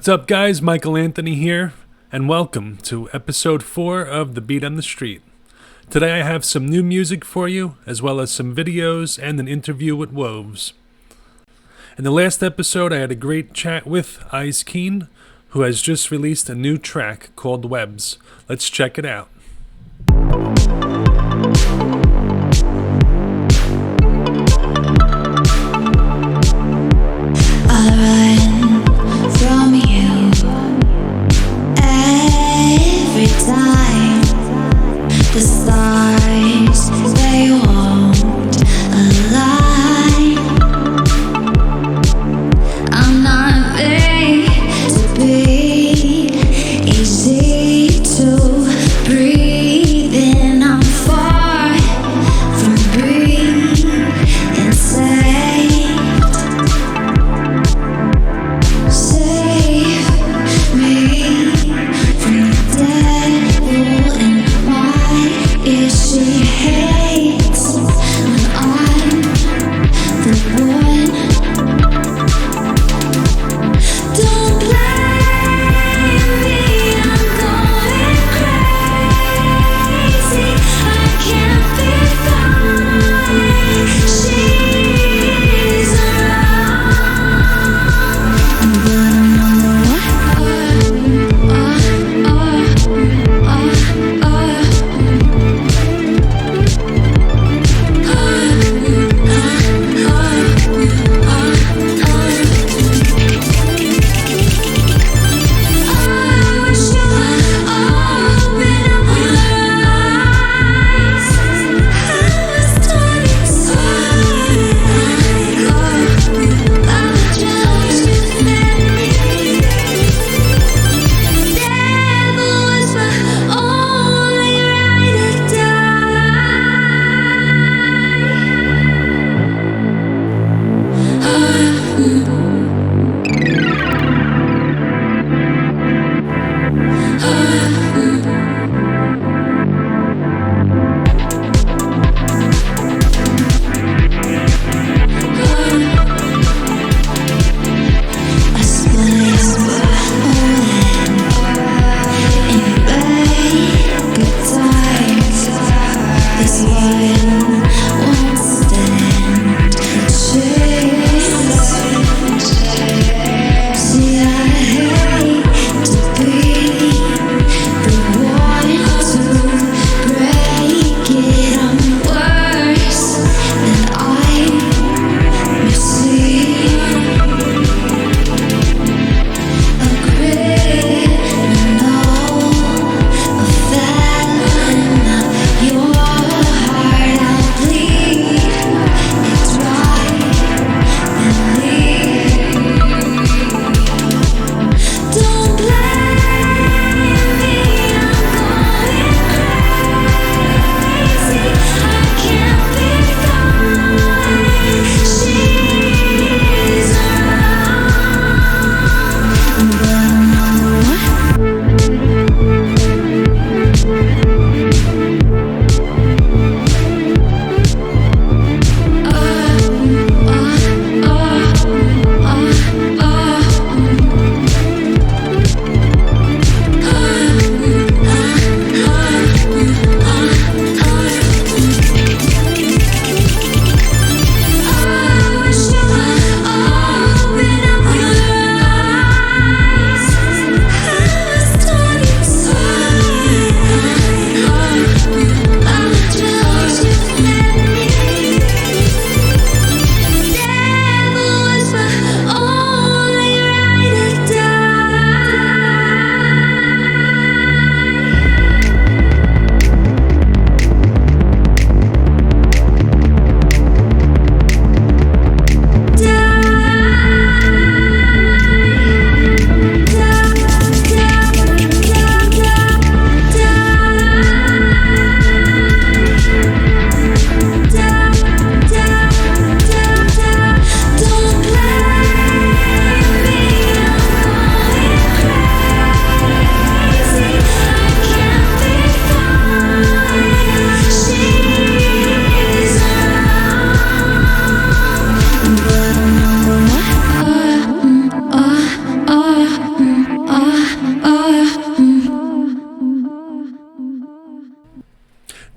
What's up, guys? Michael Anthony here, and welcome to episode 4 of The Beat on the Street. Today I have some new music for you, as well as some videos and an interview with Woves. In the last episode, I had a great chat with Iyes Keen, who has just released a new track called Woves. Let's check it out. The stars, they won't align. I'm not made to be easy to breathe.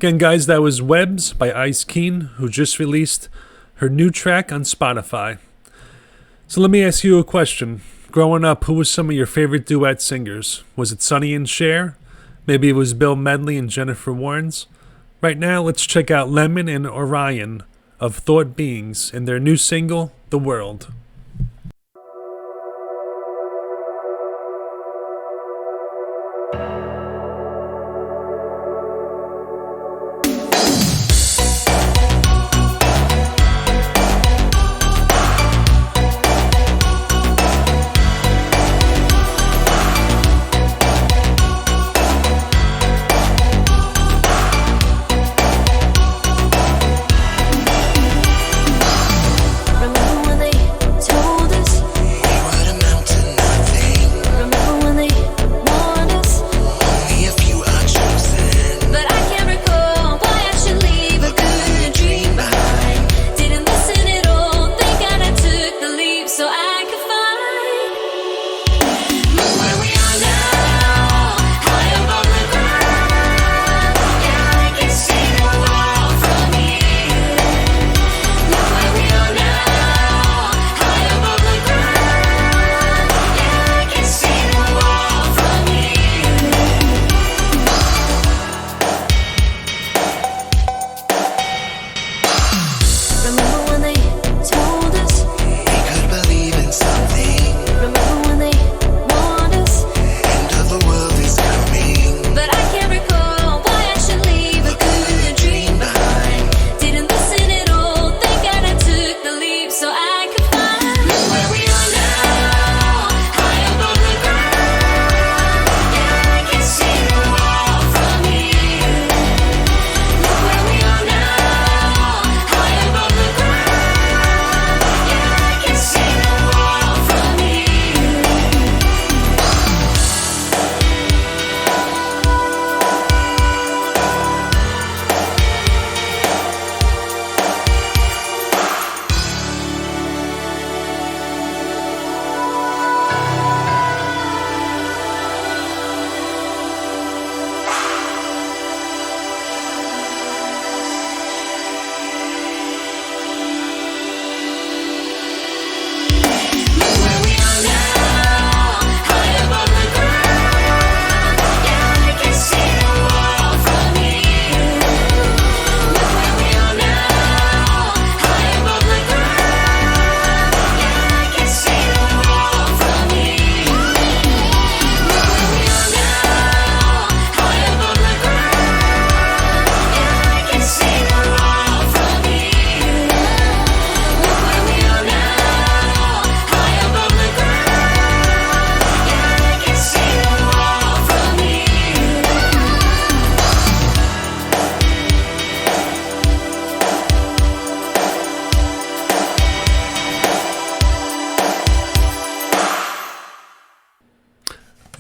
Again, guys, that was Webs by Iyes Keen, who just released her new track on Spotify. So let me ask you a question. Growing up, who was some of your favorite duet singers? Was it Sonny and Cher? Maybe it was Bill Medley and Jennifer Warnes? Right now, let's check out Lemon and Orion of Thought Beings and their new single, The World.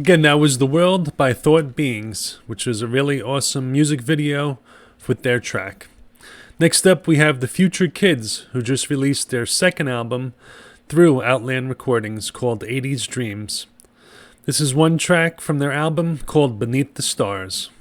Again, that was The World by Thought Beings, which was a really awesome music video with their track. Next up, we have the Future Kids, who just released their second album through Outland Recordings called 80s Dreams. This is one track from their album called Beneath the Stars.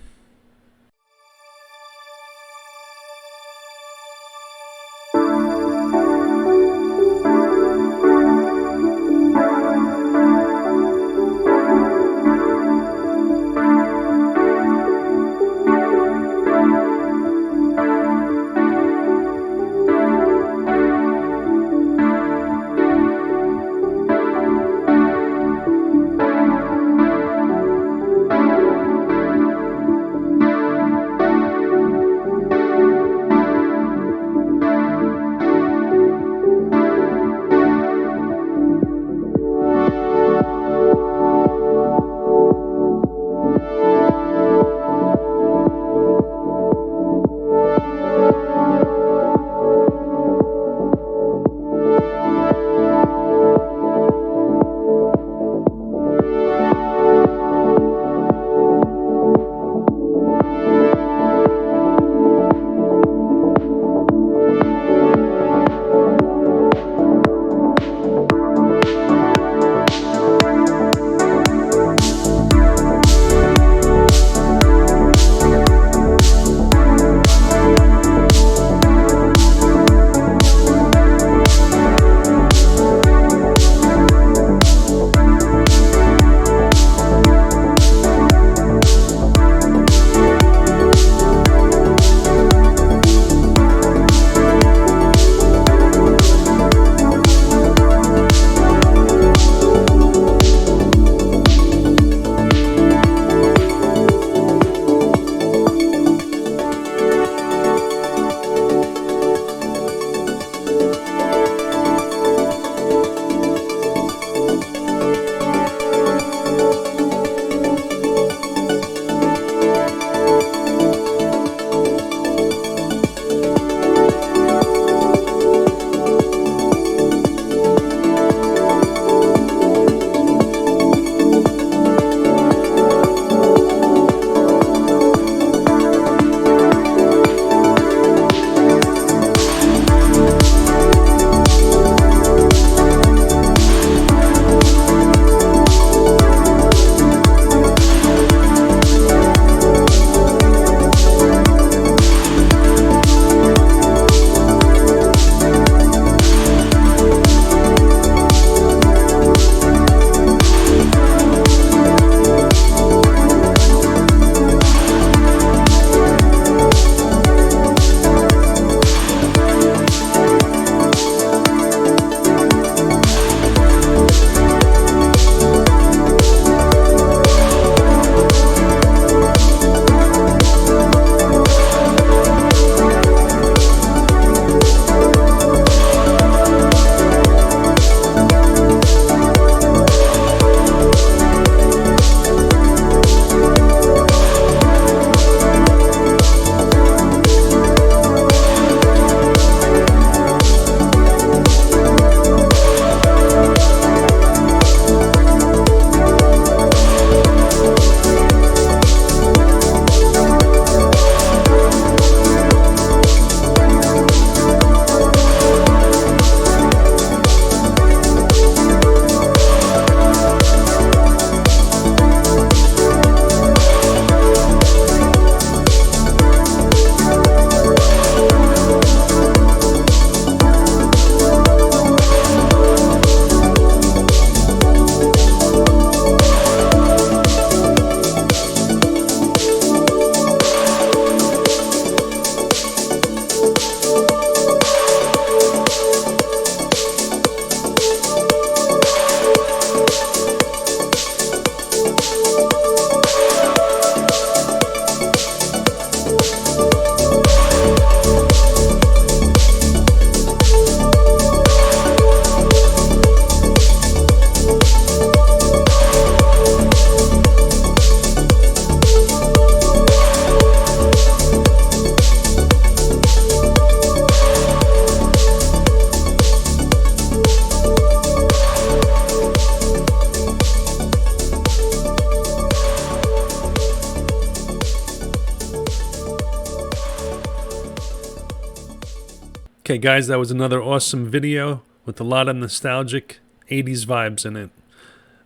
Okay, guys, that was another awesome video with a lot of nostalgic 80s vibes in it,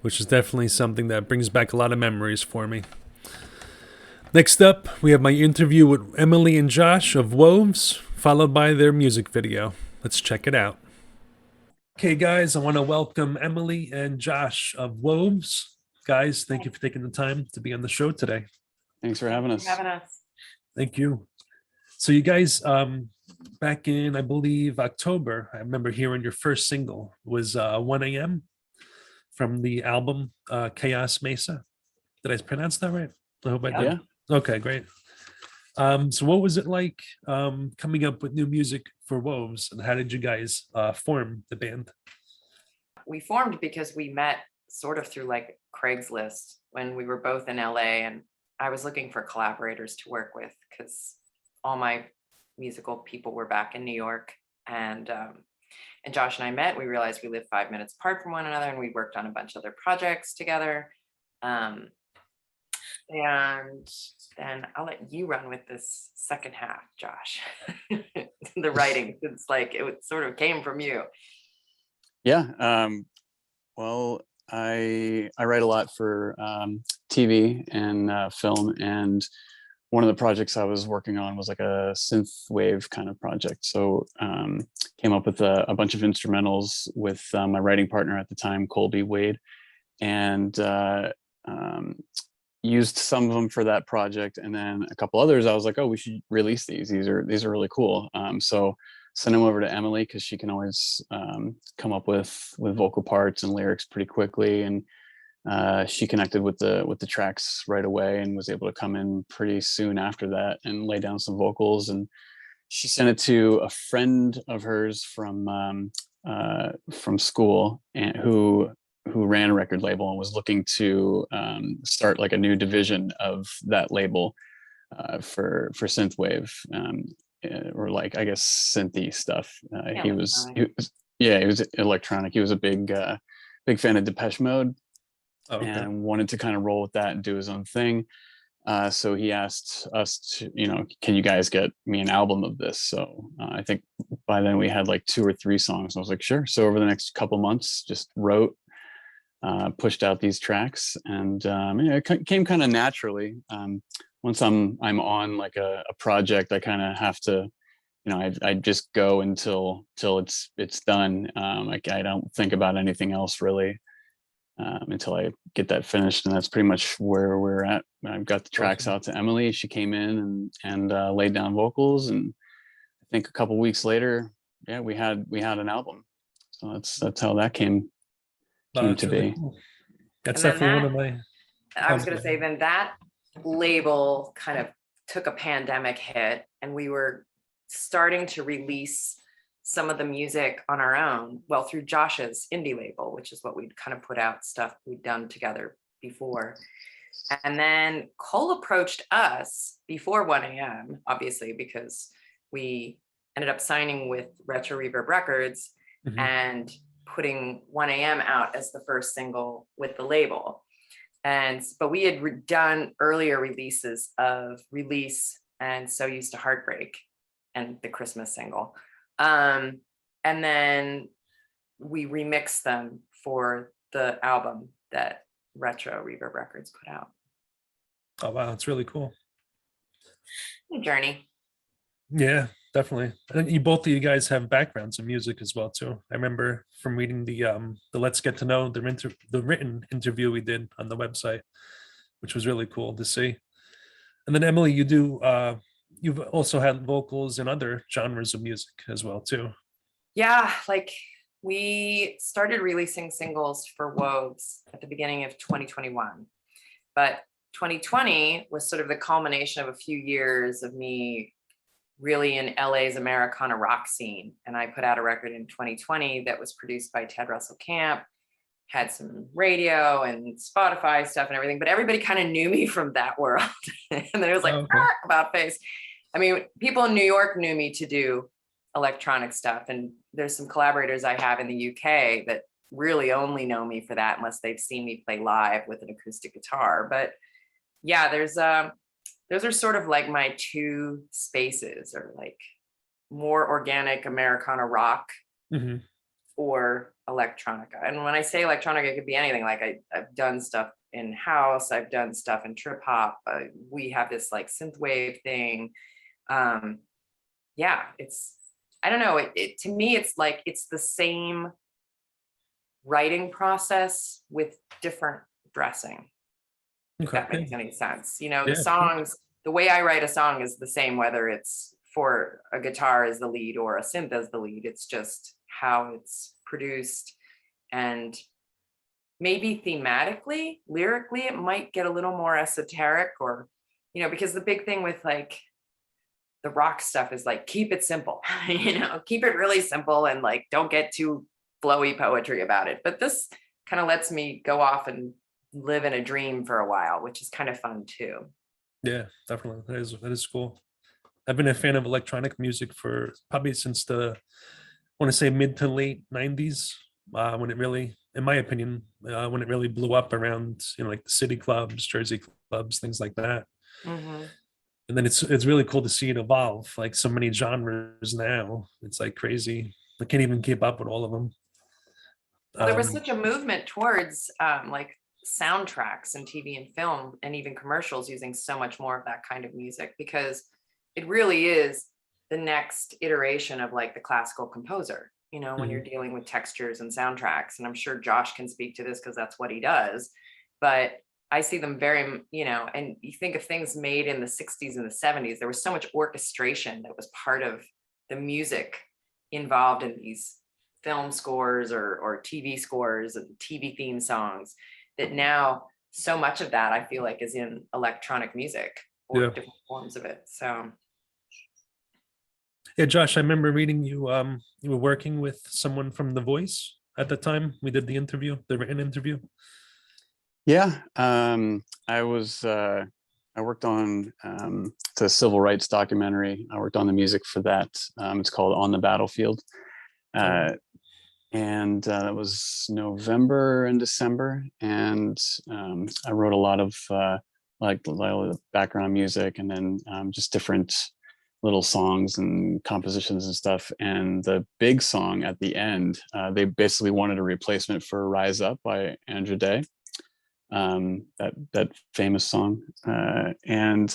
which is definitely something that brings back a lot of memories for me. Next up, we have my interview with Emily and Josh of Woves, followed by their music video. Let's check it out. Okay, guys, I want to welcome Emily and Josh of Woves. Guys, thank you for taking the time to be on the show today. Thanks for having us. Thank you. So you guys, back in, I believe, October, I remember hearing your first single was 1 a.m. from the album Chaos Mesa. Did I pronounce that right? I hope I did. Yeah. Okay, great. So what was it like coming up with new music for Woves, and how did you guys form the band? We formed because we met sort of through like Craigslist when we were both in LA, and I was looking for collaborators to work with because all my musical people were back in New York, and Josh and I met. We realized we lived 5 minutes apart from one another, and we worked on a bunch of other projects together. And then I'll let you run with this second half, Josh. The writing, it's like it sort of came from you. Yeah. Well, I write a lot for TV and film, and one of the projects I was working on was like a synthwave kind of project. So came up with a bunch of instrumentals with my writing partner at the time, Colby Wade, and used some of them for that project, and then a couple others I was like, oh, we should release these. These are really cool. So sent them over to Emily because she can always come up with vocal parts and lyrics pretty quickly, and she connected with the tracks right away and was able to come in pretty soon after that and lay down some vocals. And she sent it to a friend of hers from school, and who ran a record label and was looking to start like a new division of that label for synthwave, or like, I guess, synthy stuff. He was electronic. He was a big fan of Depeche Mode. Oh, okay. And wanted to kind of roll with that and do his own thing. So he asked us to, can you guys get me an album of this? So I think by then we had like 2 or 3 songs. I was like, sure. So over the next couple months, just wrote, pushed out these tracks, and it came kind of naturally. Once I'm on like a project, I kind of have to, I just go until it's done. Like I don't think about anything else really until I get that finished, and that's pretty much where we're at. I've got the tracks out to Emily. She came in and laid down vocals, and I think a couple weeks later, we had an album. So that's how that came to be. Cool. That's definitely one of my. I was going to say, then that label kind of took a pandemic hit, and we were starting to release some of the music on our own, well, through Josh's indie label, which is what we'd kind of put out stuff we'd done together before. And then Cole approached us before 1 a.m., obviously, because we ended up signing with Retro Reverb Records, mm-hmm. and putting 1 a.m. out as the first single with the label. But we had done earlier releases of Release and So Used to Heartbreak and the Christmas single. And then we remixed them for the album that Retro Reverb Records put out. Oh, wow. That's really cool. Journey. Yeah, definitely. I think both of you guys have backgrounds in music as well, too. I remember from reading the Let's Get to Know, the written interview we did on the website, which was really cool to see. And then Emily, you've also had vocals in other genres of music as well, too. Yeah, like we started releasing singles for Woves at the beginning of 2021. But 2020 was sort of the culmination of a few years of me really in LA's Americana rock scene. And I put out a record in 2020 that was produced by Ted Russell Camp, had some radio and Spotify stuff and everything, but everybody kind of knew me from that world. And then it was like, about face. I mean, people in New York knew me to do electronic stuff. And there's some collaborators I have in the UK that really only know me for that unless they've seen me play live with an acoustic guitar. But yeah, those are sort of like my two spaces, or like more organic Americana rock Hmm. or electronica. And when I say electronica, it could be anything. Like I've done stuff in house, I've done stuff in trip hop. We have this like synthwave thing. Yeah, it's, I don't know. It to me, it's like it's the same writing process with different dressing. If Okay. that makes any sense. You know, the Yeah, sure. songs, the way I write a song is the same, whether it's for a guitar as the lead or a synth as the lead. It's just how it's produced. And maybe thematically, lyrically, it might get a little more esoteric, or, you know, because the big thing with like the rock stuff is like, keep it simple, you know, keep it really simple and like, don't get too flowy poetry about it. But this kind of lets me go off and live in a dream for a while, which is kind of fun too. Yeah, definitely. That is cool. I've been a fan of electronic music for probably since the, I want to say mid to late 90s, when it really, in my opinion, when it really blew up around, you know, like the city clubs, Jersey clubs, things like that. Mm-hmm. And then it's really cool to see it evolve, like so many genres now. It's like crazy. I can't even keep up with all of them. Well, there was such a movement towards like soundtracks and TV and film and even commercials using so much more of that kind of music, because it really is the next iteration of like the classical composer, you know, when you're dealing with textures and soundtracks. And I'm sure Josh can speak to this because that's what he does. But I see them very, you know, and you think of things made in the 60s and the 70s, there was so much orchestration that was part of the music involved in these film scores or TV scores and TV theme songs, that now so much of that I feel like is in electronic music or different forms of it. So yeah, Josh, I remember reading you you were working with someone from The Voice at the time we did the interview, the written interview. Yeah, I worked on the civil rights documentary. I worked on the music for that. It's called On the Battlefield. And that was November and December. And I wrote a lot of like the background music, and then just different little songs and compositions and stuff. And the big song at the end, they basically wanted a replacement for Rise Up by Andrew Day. That famous song, and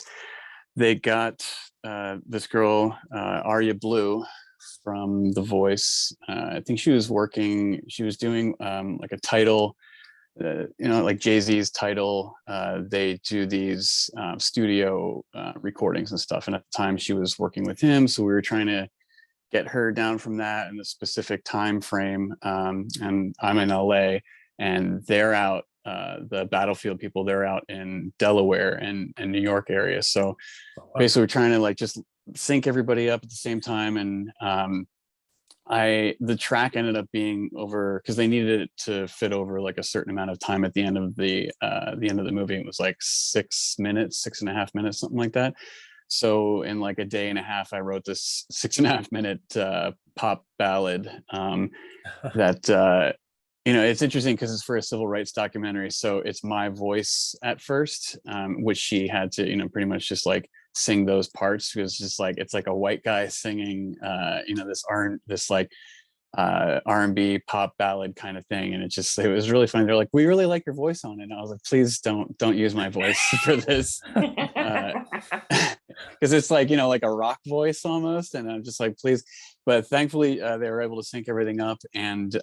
they got this girl, Arya Blue, from The Voice. I think she was doing like a title, you know, like Jay-Z's title. They do these studio recordings and stuff, and at the time she was working with him, so we were trying to get her down from that in the specific time frame. And I'm in LA, and they're out, the Battlefield people, they're out in Delaware and New York area. So basically we're trying to like just sync everybody up at the same time. And the track ended up being over, because they needed it to fit over like a certain amount of time at the end of the movie. It was like 6 minutes, 6.5 minutes, something like that. So in like a day and a half, I wrote this 6.5 minute pop ballad that you know, it's interesting because it's for a civil rights documentary. So it's my voice at first, which she had to, you know, pretty much just like sing those parts, because just like, it's like a white guy singing, you know, this R&B pop ballad kind of thing. And it was really funny. They're like, we really like your voice on it. And I was like, please don't use my voice for this. Because it's like, you know, like a rock voice almost. And I'm just like, please. But thankfully they were able to sync everything up, and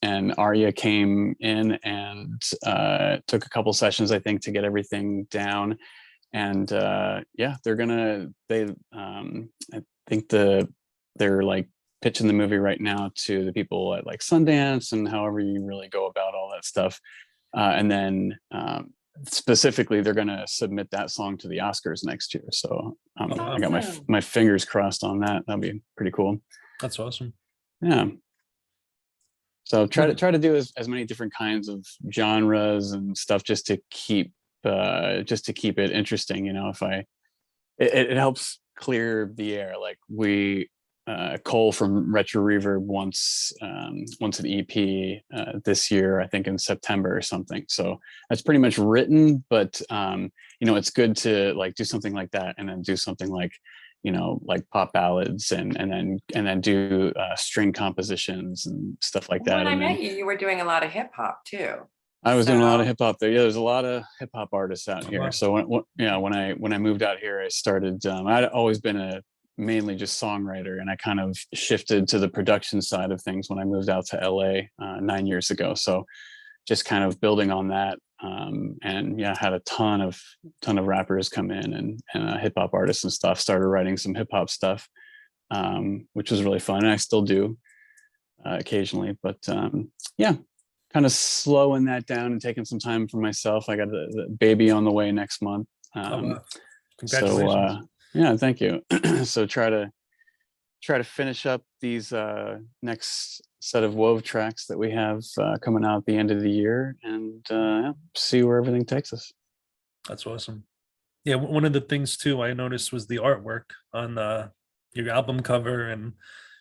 Arya came in and took a couple sessions, I think, to get everything down. And yeah, I think they're like pitching the movie right now to the people at like Sundance and however you really go about all that stuff. And then specifically, they're going to submit that song to the Oscars next year. So I got my fingers crossed on that. That'd be pretty cool. That's awesome. Yeah. So try to do as many different kinds of genres and stuff, just to keep it interesting. You know, it helps clear the air. Like Cole from Retro Reverb wants an EP this year, I think in September or something. So that's pretty much written, but you know, it's good to like do something like that and then do something like, like pop ballads and then do string compositions and stuff like When that. I And then met you, you were doing a lot of hip hop too. I was doing a lot of So hip hop there. Yeah, there's a lot of hip hop artists out Oh, here. wow. So when I moved out here, I started. I'd always been a mainly just songwriter, and I kind of shifted to the production side of things when I moved out to LA 9 years ago. So just kind of building on that, and yeah, had a ton of rappers come in and hip hop artists and stuff. Started writing some hip hop stuff, which was really fun, and I still do occasionally. But yeah, kind of slowing that down and taking some time for myself. I got the baby on the way next month. Oh, wow. So Congratulations. yeah, thank you. So try to finish up these next set of Wove tracks that we have coming out at the end of the year, and see where everything takes us. That's awesome. Yeah, one of the things too I noticed was the artwork on your album cover, and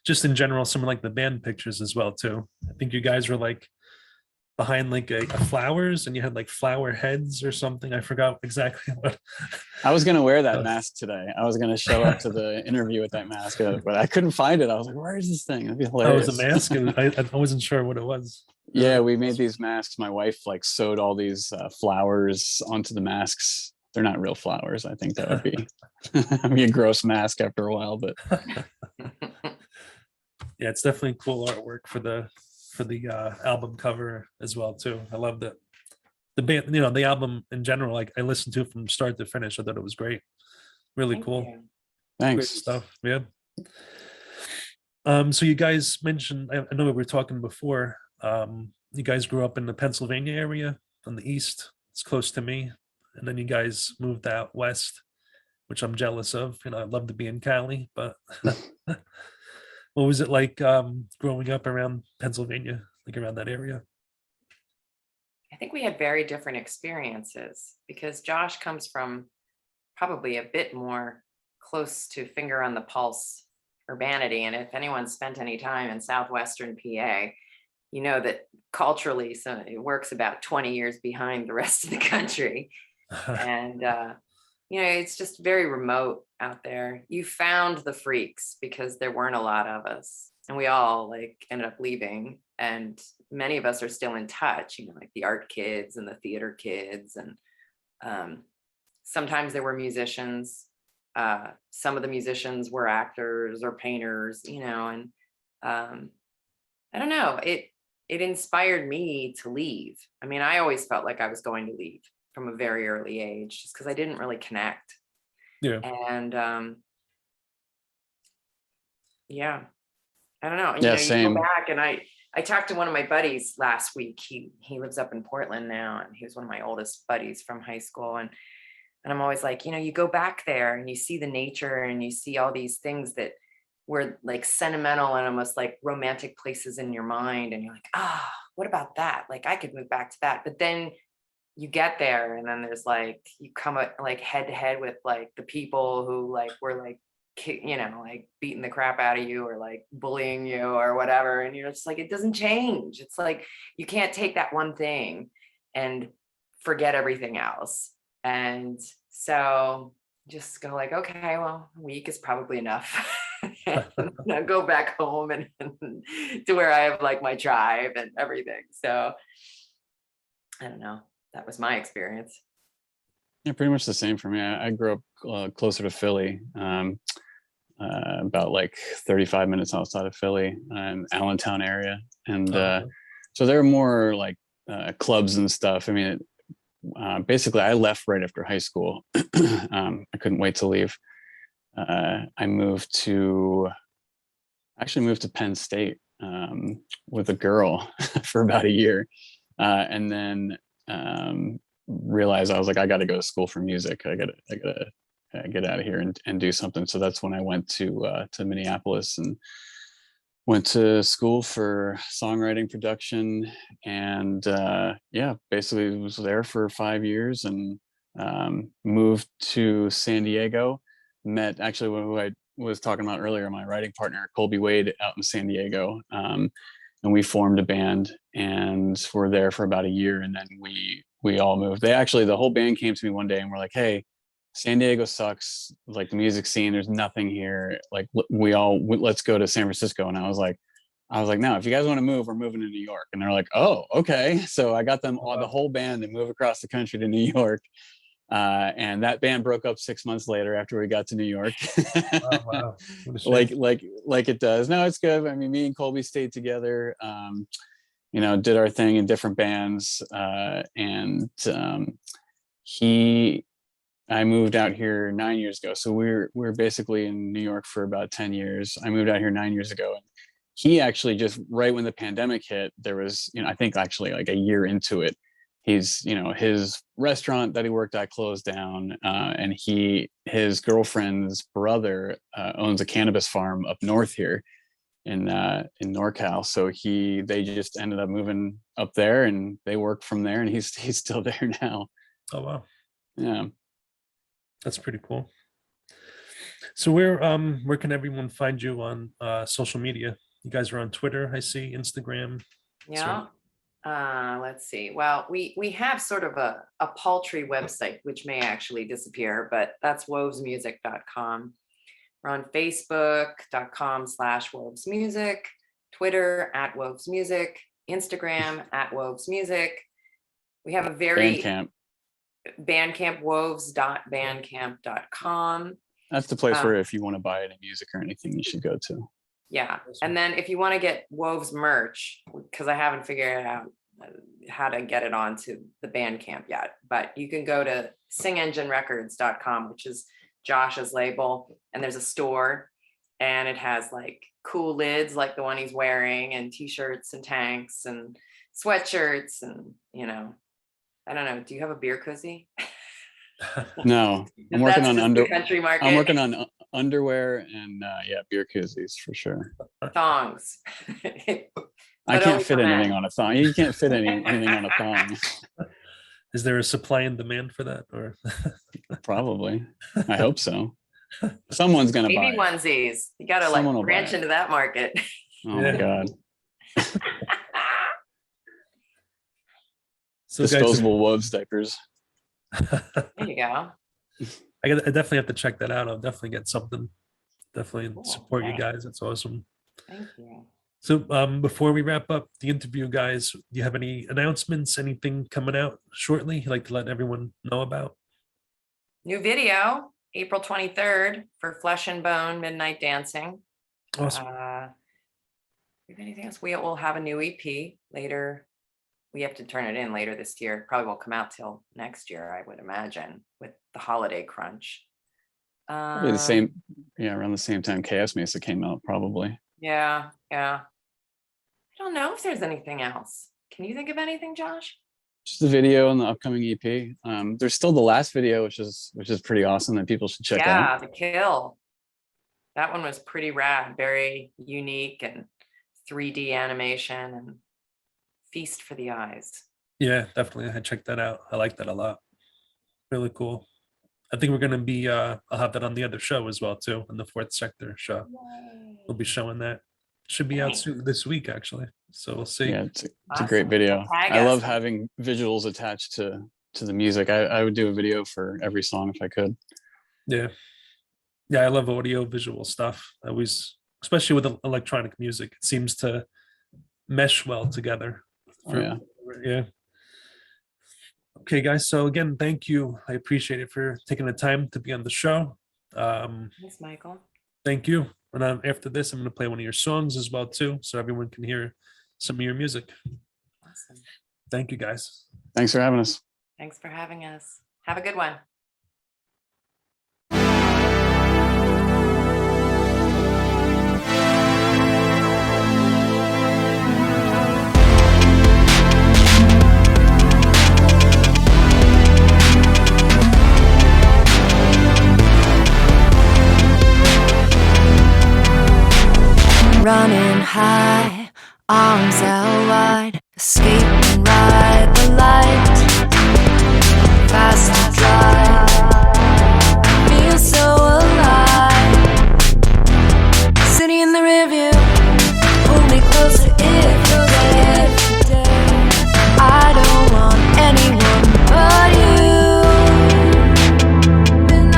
just in general some of like the band pictures as well too. I think you guys were like behind like a flowers, and you had like flower heads or something. I forgot exactly what. I was gonna wear that mask today. I was gonna show up to the interview with that mask, but I couldn't find it. I was like, "Where is this thing?" It'd be Oh, it was hilarious. a mask. I wasn't sure what it was. Yeah, we made these masks. My wife like sewed all these flowers onto the masks. They're not real flowers. I think that would be a gross mask after a while, but Yeah, it's definitely cool artwork for the album cover as well too. I love that the band, the album in general. Like I listened to it from start to finish. I thought it was great, really thank cool, you. great thanks. stuff. Yeah. So you guys mentioned. I know we were talking before. You guys grew up in the Pennsylvania area on the east. It's close to me, and then you guys moved out west, which I'm jealous of. I'd love to be in Cali, but what was it like growing up around Pennsylvania, like around that area? I think we had very different experiences because Josh comes from probably a bit more close to finger on the pulse urbanity. And if anyone spent any time in southwestern PA, you know that culturally, so it works about 20 years behind the rest of the country. And it's just very remote out there. You found the freaks because there weren't a lot of us, and we all like ended up leaving, and many of us are still in touch, like the art kids and the theater kids. And sometimes there were musicians. Some of the musicians were actors or painters, and I don't know, it inspired me to leave. I mean, I always felt like I was going to leave from a very early age, just because I didn't really connect. Yeah. And yeah, I don't know. Yeah, You same. go back, and I talked to one of my buddies last week. He lives up in Portland now, and he was one of my oldest buddies from high school. And I'm always like, you go back there and you see the nature and you see all these things that were like sentimental and almost like romantic places in your mind. And you're like, what about that? Like I could move back to that. But then you get there, and then there's like, you come like head to head with like the people who like were like, like beating the crap out of you or like bullying you or whatever. And you're just like, it doesn't change. It's like, you can't take that one thing and forget everything else. And so just go like, okay, well, a week is probably enough. And go back home and to where I have like my tribe and everything. So I don't know. That was my experience. Yeah, pretty much the same for me. I grew up closer to Philly, about like 35 minutes outside of Philly, Allentown area. And so there are more like clubs and stuff. I mean, basically I left right after high school. I couldn't wait to leave. I moved to Penn State with a girl for about a year, and then realized I was like, I got to go to school for music. I gotta get out of here and do something. So that's when I went to Minneapolis and went to school for songwriting production, and basically was there for 5 years, and moved to San Diego. Met actually who I was talking about earlier, my writing partner Colby Wade out in San Diego, and we formed a band and were there for about a year, and then we all moved. The whole band came to me one day and were like, hey, San Diego sucks. Like the music scene, there's nothing here. Like let's go to San Francisco. And I was like, no, if you guys want to move, we're moving to New York. And they're like, oh, okay. So I got them the whole band to move across the country to New York. And that band broke up 6 months later after we got to New York. Oh, wow. like it does. No, it's good. I mean, me and Colby stayed together, did our thing in different bands. I moved out here 9 years ago. So we're basically in New York for about 10 years. I moved out here 9 years ago. And he actually just right when the pandemic hit, there was, I think actually like a year into it, his restaurant that he worked at closed down. And his girlfriend's brother owns a cannabis farm up north here in NorCal. So they just ended up moving up there and they work from there, and he's still there now. Oh, wow. Yeah. That's pretty cool. So where can everyone find you on social media? You guys are on Twitter, I see, Instagram. Yeah. Let's see. Well, we have sort of a paltry website, which may actually disappear, but that's wovesmusic.com. We're on facebook.com/wovesmusic, Twitter @wovesmusic, Instagram @wovesmusic. We have a very Bandcamp, woves.bandcamp.com. That's the place where if you want to buy any music or anything, you should go to. Yeah. And then if you want to get Woves merch, because I haven't figured out how to get it onto the Bandcamp yet, but you can go to singenginerecords.com, which is Josh's label. And there's a store and it has like cool lids like the one he's wearing, and t-shirts and tanks and sweatshirts and, I don't know. Do you have a beer koozie? No, I'm working on country market. I'm working on underwear and beer koozies for sure. Thongs. I can't fit anything on a thong. You can't fit anything on a thong. Is there a supply and demand for that, or? Probably. I hope so. Someone's gonna buy maybe onesies. You gotta branch into that market. Oh my god. So disposable Woves diapers. There you go. I definitely have to check that out. I'll definitely get something. Definitely support you guys. It's awesome. Thank you. So before we wrap up the interview, guys, do you have any announcements, anything coming out shortly you'd like to let everyone know about? New video, April 23rd for Flesh and Bone Midnight Dancing. Awesome. Anything else? We will have a new EP later. We have to turn it in later this year. Probably won't come out till next year, I would imagine, with the holiday crunch. Probably around the same time Chaos Mesa came out, probably. Yeah. I don't know if there's anything else. Can you think of anything, Josh? Just the video and the upcoming EP. There's still the last video, which is pretty awesome that people should check out. Yeah, the kill. That one was pretty rad, very unique and 3D animation and feast for the eyes. Yeah, definitely. I checked that out. I like that a lot. Really cool. I think we're going to be, I'll have that on the other show as well, too, on the Fourth Sector show. Yay. We'll be showing that. Should be out soon this week, actually. So we'll see. Yeah, it's a great video. I love having visuals attached to the music. I would do a video for every song if I could. Yeah, I love audio visual stuff. I always, especially with electronic music, it seems to mesh well together. Yeah. Okay, guys. So again, thank you. I appreciate it for taking the time to be on the show. Thanks, Michael. Thank you. And after this, I'm going to play one of your songs as well, too, so everyone can hear some of your music. Awesome. Thank you, guys. Thanks for having us. Thanks for having us. Have a good one. Running high, arms out wide, escape and ride the light. Fast to drive, feel so alive. City in the rearview, pull me closer if you're there today. I don't want anyone but you. Been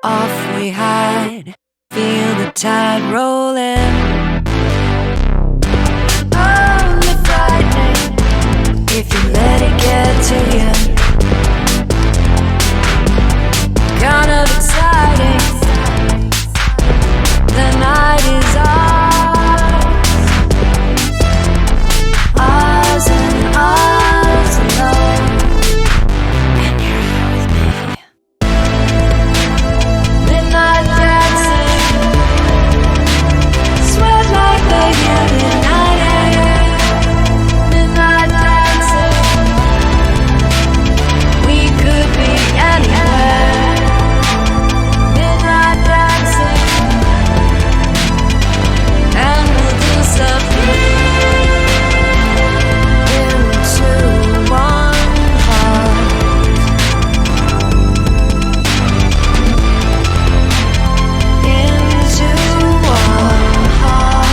off we hide, feel the tide roll in. Only frightening if you let it get to you. Kind of exciting, the night is ours and ours alone. And you're here with me. Midnight dancing, sweat like baby at midnight air. Midnight dancing, we could be anywhere. Midnight dancing, and we'll disappear into one heart. Into one heart.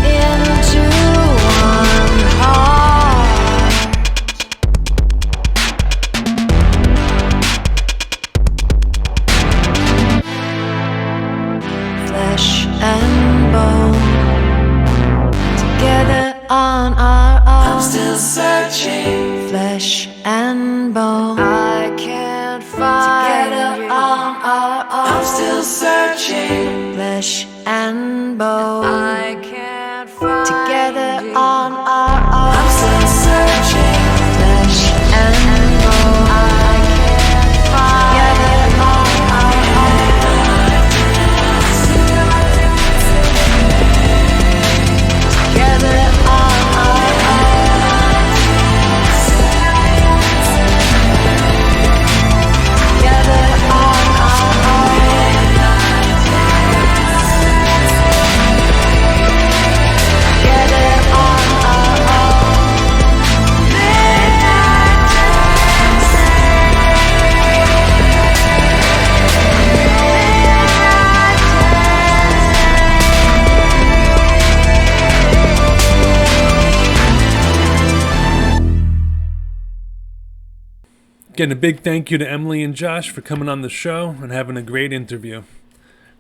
Into one heart. Flesh and bone, together on our own. I'm still searching. Flesh and bone, I can't find together you. On our own. I'm still searching. Flesh and bone, I can't find together you. On our own. I'm still searching. Flesh and bone, I can't find together on our own. Together on our own. Together on our own. Together on our own. Midnight Again, a big thank you to Emily and Josh for coming on the show and having a great interview.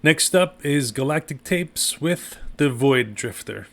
Next up is Galactic Tapes with The Void Drifter.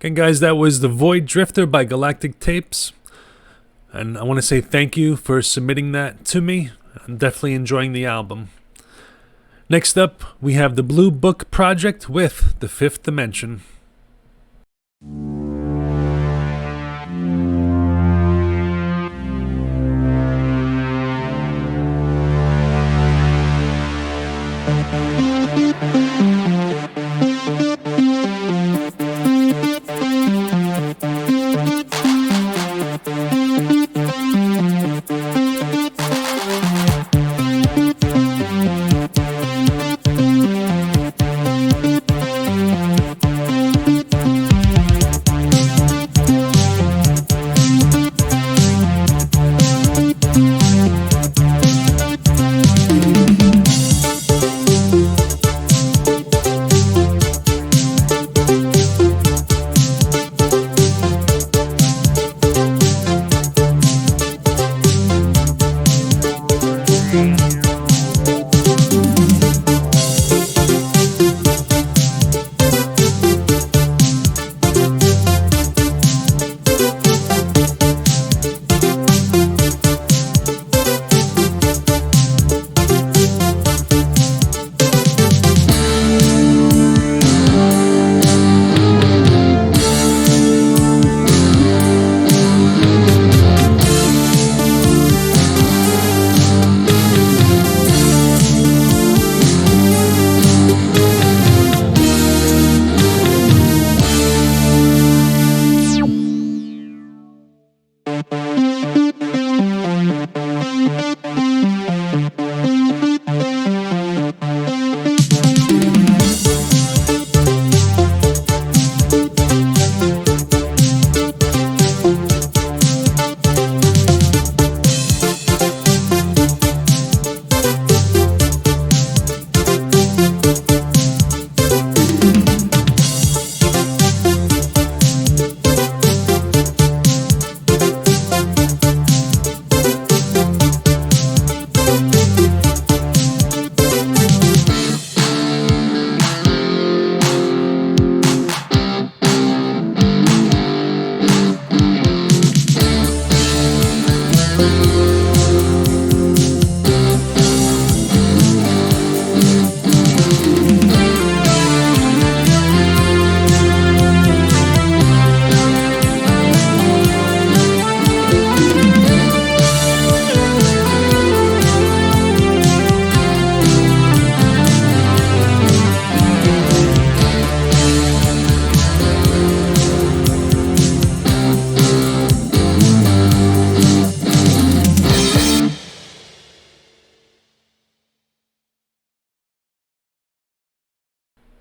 Again, guys, that was The Void Drifter by Galactic Tapes. And I want to say thank you for submitting that to me. I'm definitely enjoying the album. Next up, we have the Blue Book Project with The Fifth Dimension.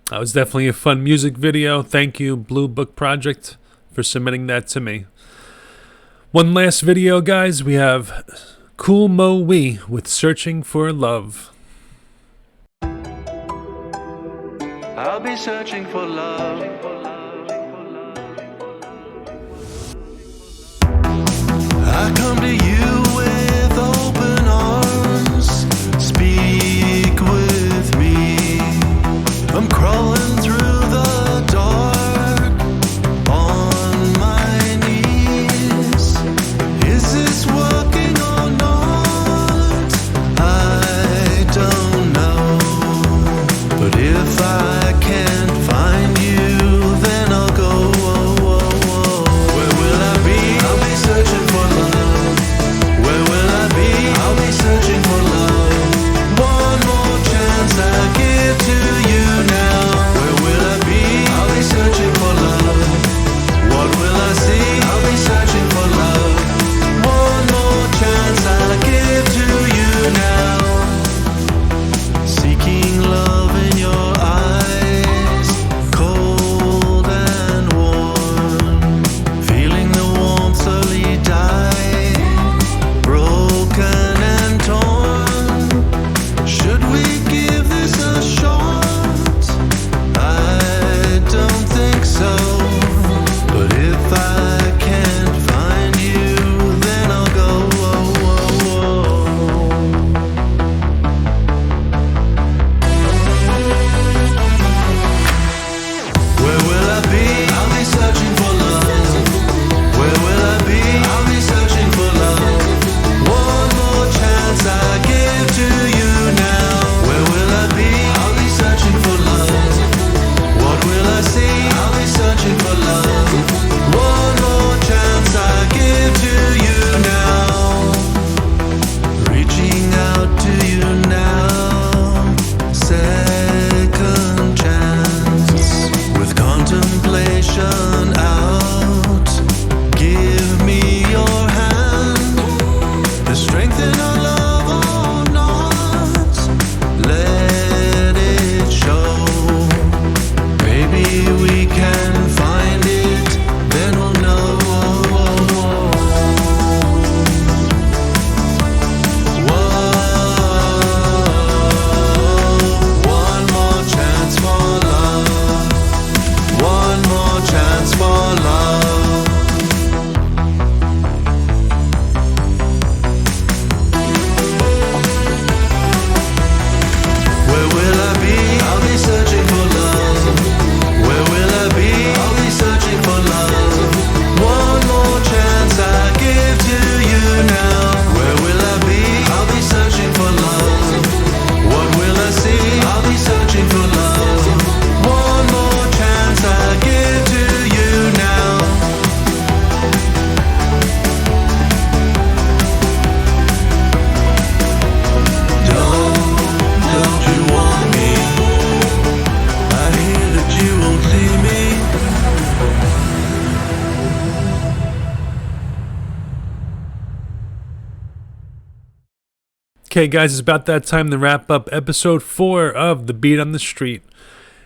That was definitely a fun music video. Thank you, Blue Book Project, for submitting that to me. One last video, guys. We have Coolmowee with Searching for Love. I'll be searching for love. I come to you with open arms. Speak with me. I'm crawling through the dark on my knees. Is this working or not? I don't know. But if I can't find you, Okay, guys, it's about that time to wrap up episode 4 of The Beat on the Street.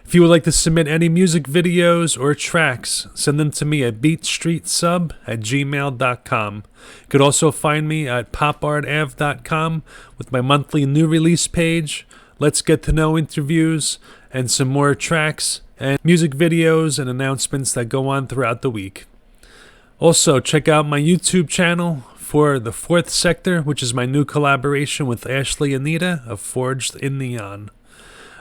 If you would like to submit any music videos or tracks, send them to me at beatstreetsub@gmail.com. You could also find me at popartav.com with my monthly new release page, Let's Get to Know interviews, and some more tracks and music videos and announcements that go on throughout the week. Also, check out my YouTube channel for The Fourth Sector, which is my new collaboration with Ashley Anita of Forged in Neon.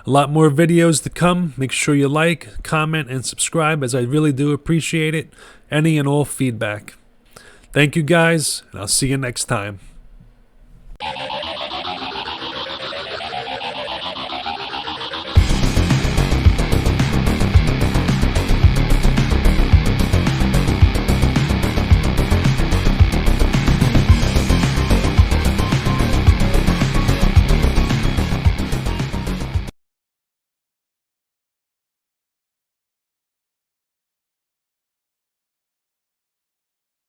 A lot more videos to come. Make sure you like, comment, and subscribe, as I really do appreciate it. Any and all feedback. Thank you guys, and I'll see you next time.